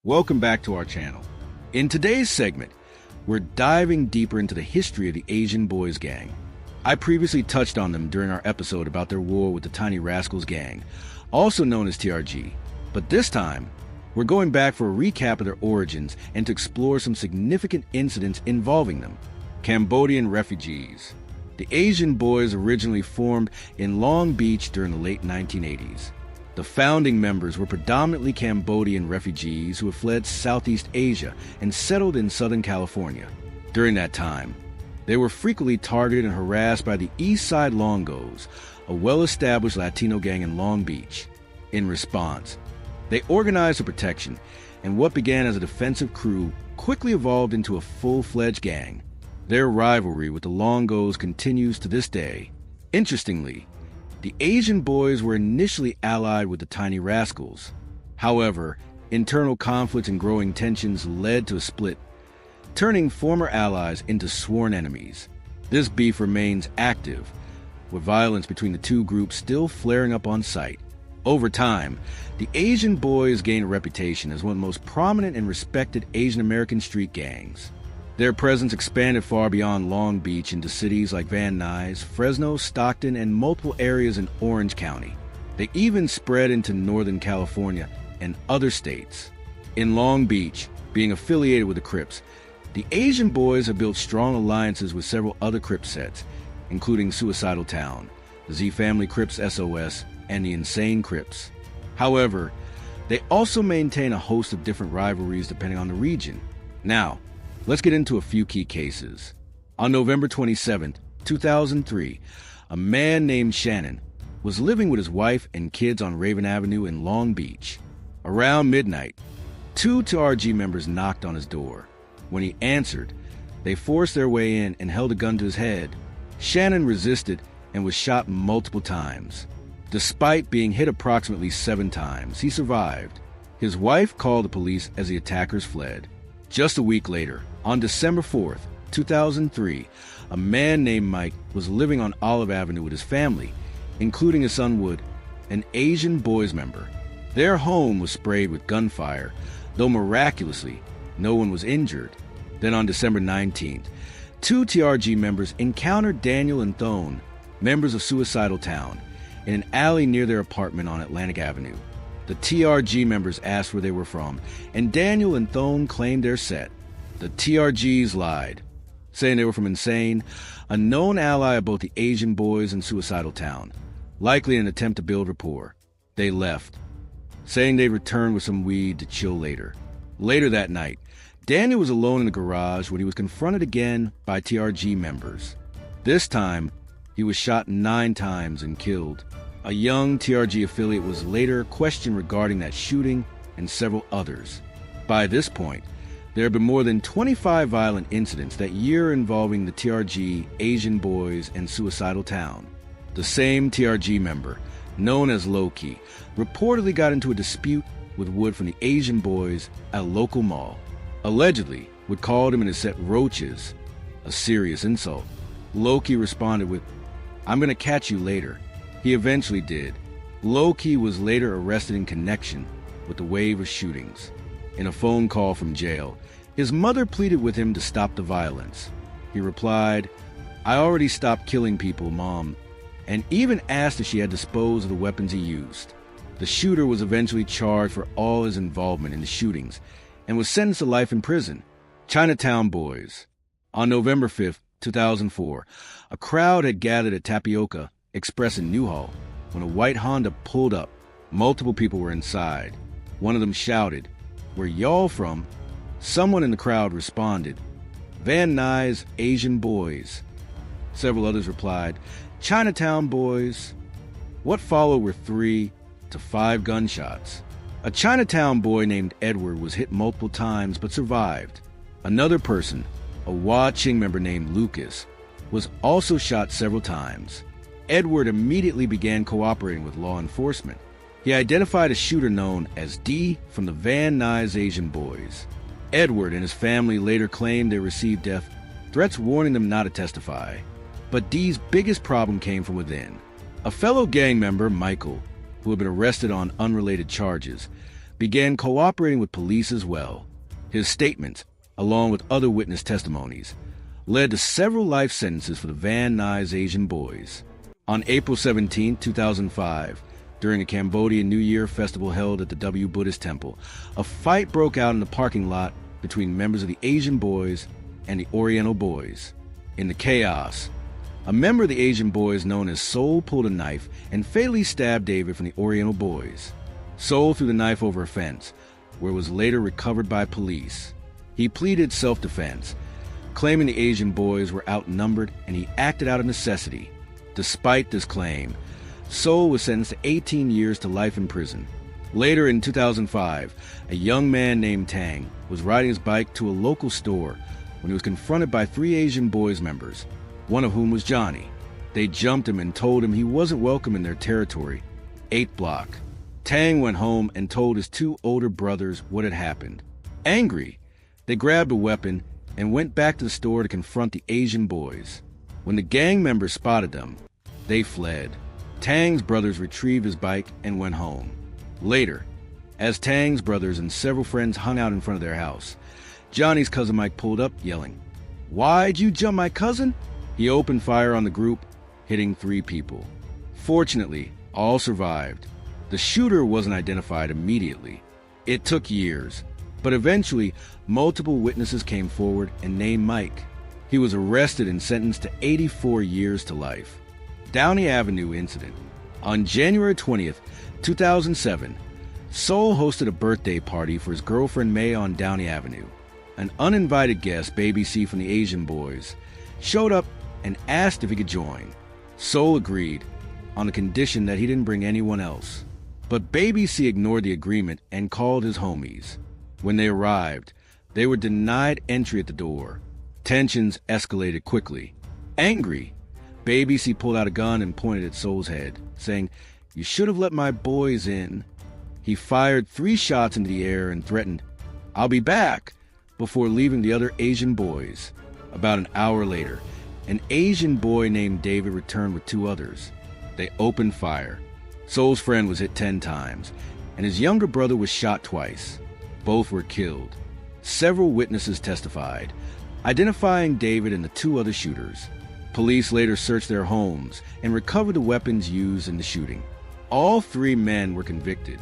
Welcome back to our channel. In today's segment, we're diving deeper into the history of the Asian Boyz gang. I previously touched on them during our episode about their war with the Tiny Rascals gang, also known as TRG. But this time, we're going back for a recap of their origins and to explore some significant incidents involving them. Cambodian refugees. The Asian Boyz originally formed in Long Beach during the late 1980s. The founding members were predominantly Cambodian refugees who had fled Southeast Asia and settled in Southern California. During that time, they were frequently targeted and harassed by the East Side Longos, a well-established Latino gang in Long Beach. In response, they organized for protection, and what began as a defensive crew quickly evolved into a full-fledged gang. Their rivalry with the Longos continues to this day. Interestingly, the Asian Boyz were initially allied with the Tiny Rascals. However, internal conflicts and growing tensions led to a split, turning former allies into sworn enemies. This beef remains active, with violence between the two groups still flaring up on sight. Over time, the Asian Boyz gained a reputation as one of the most prominent and respected Asian American street gangs. Their presence expanded far beyond Long Beach into cities like Van Nuys, Fresno, Stockton, and multiple areas in Orange County. They even spread into Northern California and other states. In Long Beach, being affiliated with the Crips, the Asian Boyz have built strong alliances with several other Crip sets, including Suicidal Town, the Z Family Crips SOS, and the Insane Crips. However, they also maintain a host of different rivalries depending on the region. Now, let's get into a few key cases. On November 27, 2003, a man named Shannon was living with his wife and kids on Raven Avenue in Long Beach. Around midnight, two TRG members knocked on his door. When he answered, they forced their way in and held a gun to his head. Shannon resisted and was shot multiple times. Despite being hit approximately 7 times, he survived. His wife called the police as the attackers fled. Just a week later, on December 4th, 2003, a man named Mike was living on Olive Avenue with his family, including his son Wood, an Asian Boyz member. Their home was sprayed with gunfire, though miraculously, no one was injured. Then on December 19th, 2 TRG members encountered Daniel and Thone, members of Suicidal Town, in an alley near their apartment on Atlantic Avenue. The TRG members asked where they were from, and Daniel and Thone claimed their set. The TRGs lied, saying they were from Insane, a known ally of both the Asian Boyz and Suicidal Town, likely in an attempt to build rapport. They left, saying they'd return with some weed to chill later. Later that night, Daniel was alone in the garage when he was confronted again by TRG members. This time, he was shot 9 times and killed. A young TRG affiliate was later questioned regarding that shooting and several others. By this point, there have been more than 25 violent incidents that year involving the TRG, Asian Boyz, and Suicidal Town. The same TRG member, known as Low-Key, reportedly got into a dispute with Wood from the Asian Boyz at a local mall. Allegedly, Wood called him and his set roaches, a serious insult. Low-Key responded with, "I'm gonna catch you later." He eventually did. Low-Key was later arrested in connection with the wave of shootings. In a phone call from jail, his mother pleaded with him to stop the violence. He replied, "I already stopped killing people, Mom," and even asked if she had disposed of the weapons he used. The shooter was eventually charged for all his involvement in the shootings and was sentenced to life in prison. Chinatown Boyz. On November 5th, 2004, a crowd had gathered at Tapioca Express in Newhall when a white Honda pulled up. Multiple people were inside. One of them shouted, "Where y'all from?" Someone in the crowd responded, "Van Nuys, Asian Boyz." Several others replied, "Chinatown Boyz." What followed were 3 to 5 gunshots. A Chinatown boy named Edward was hit multiple times but survived. Another person, a Wah Ching member named Lucas, was also shot several times. Edward immediately began cooperating with law enforcement. He identified a shooter known as D from the Van Nuys Asian Boyz. Edward and his family later claimed they received death threats warning them not to testify. But D's biggest problem came from within. A fellow gang member, Michael, who had been arrested on unrelated charges, began cooperating with police as well. His statements, along with other witness testimonies, led to several life sentences for the Van Nuys Asian Boys. On April 17, 2005, during a Cambodian New Year festival held at the W Buddhist Temple, a fight broke out in the parking lot between members of the Asian Boys and the Oriental Boys. In the chaos, a member of the Asian Boys known as Soul pulled a knife and fatally stabbed David from the Oriental Boys. Soul threw the knife over a fence, where it was later recovered by police. He pleaded self-defense, claiming the Asian Boys were outnumbered and he acted out of necessity. Despite this claim, Soul was sentenced to 18 years to life in prison. Later in 2005, a young man named Tang was riding his bike to a local store when he was confronted by 3 Asian Boys members, one of whom was Johnny. They jumped him and told him he wasn't welcome in their territory, 8th block. Tang went home and told his 2 older brothers what had happened. Angry, they grabbed a weapon and went back to the store to confront the Asian Boys. When the gang members spotted them, they fled. Tang's brothers retrieved his bike and went home. Later, as Tang's brothers and several friends hung out in front of their house, Johnny's cousin Mike pulled up, yelling, "Why'd you jump my cousin?" He opened fire on the group, hitting 3 people. Fortunately, all survived. The shooter wasn't identified immediately. It took years, but eventually multiple witnesses came forward and named Mike. He was arrested and sentenced to 84 years to life. Downey Avenue incident. On January 20th, 2007, Soul hosted a birthday party for his girlfriend May on Downey Avenue. An uninvited guest, Baby C from the Asian Boys, showed up and asked if he could join. Soul agreed, on the condition that he didn't bring anyone else. But Baby C ignored the agreement and called his homies. When they arrived, they were denied entry at the door. Tensions escalated quickly. Angry, Baby C pulled out a gun and pointed at Soul's head, saying, "You should have let my boys in." He fired 3 shots into the air and threatened, "I'll be back," before leaving the other Asian Boys. About an hour later, an Asian boy named David returned with 2 others. They opened fire. Soul's friend was hit 10 times, and his younger brother was shot twice. Both were killed. Several witnesses testified, identifying David and the 2 other shooters. Police later searched their homes and recovered the weapons used in the shooting. All 3 men were convicted.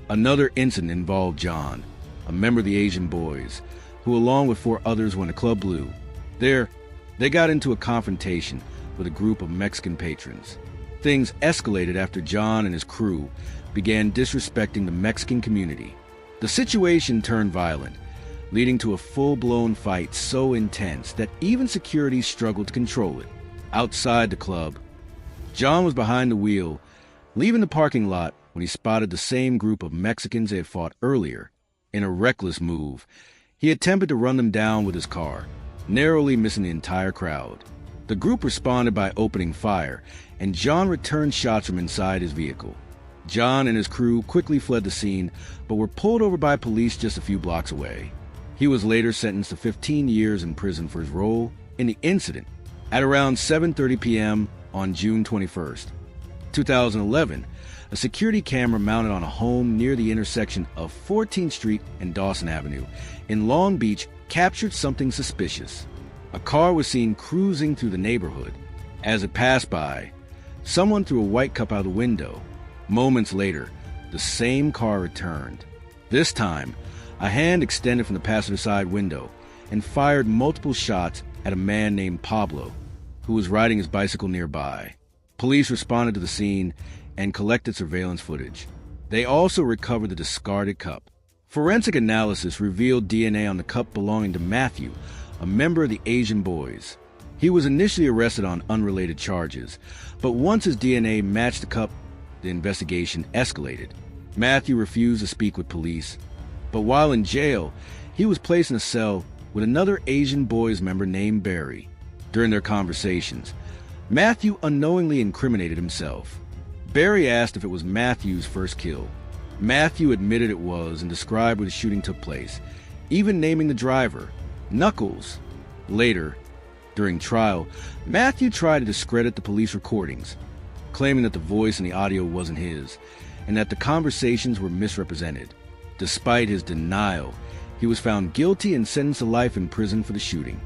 Another incident involved John, a member of the Asian Boys, who along with 4 others went to Club Blue. There, they got into a confrontation with a group of Mexican patrons. Things escalated after John and his crew began disrespecting the Mexican community. The situation turned violent, leading to a full-blown fight so intense that even security struggled to control it. Outside the club, John was behind the wheel, leaving the parking lot when he spotted the same group of Mexicans they had fought earlier. In a reckless move, he attempted to run them down with his car, narrowly missing the entire crowd. The group responded by opening fire, and John returned shots from inside his vehicle. John and his crew quickly fled the scene, but were pulled over by police just a few blocks away. He was later sentenced to 15 years in prison for his role in the incident. At around 7:30 p.m. on June 21st, 2011, a security camera mounted on a home near the intersection of 14th Street and Dawson Avenue in Long Beach captured something suspicious. A car was seen cruising through the neighborhood. As it passed by, someone threw a white cup out the window. Moments later, the same car returned. This time, a hand extended from the passenger side window and fired multiple shots at a man named Pablo, who was riding his bicycle nearby. Police responded to the scene and collected surveillance footage. They also recovered the discarded cup. Forensic analysis revealed DNA on the cup belonging to Matthew, a member of the Asian Boys. He was initially arrested on unrelated charges, but once his DNA matched the cup, the investigation escalated. Matthew refused to speak with police, but while in jail, he was placed in a cell with another Asian Boys member named Barry. During their conversations, Matthew unknowingly incriminated himself. Barry asked if it was Matthew's first kill. Matthew admitted it was and described where the shooting took place, even naming the driver, Knuckles. Later, during trial, Matthew tried to discredit the police recordings, claiming that the voice in the audio wasn't his, and that the conversations were misrepresented. Despite his denial, he was found guilty and sentenced to life in prison for the shooting.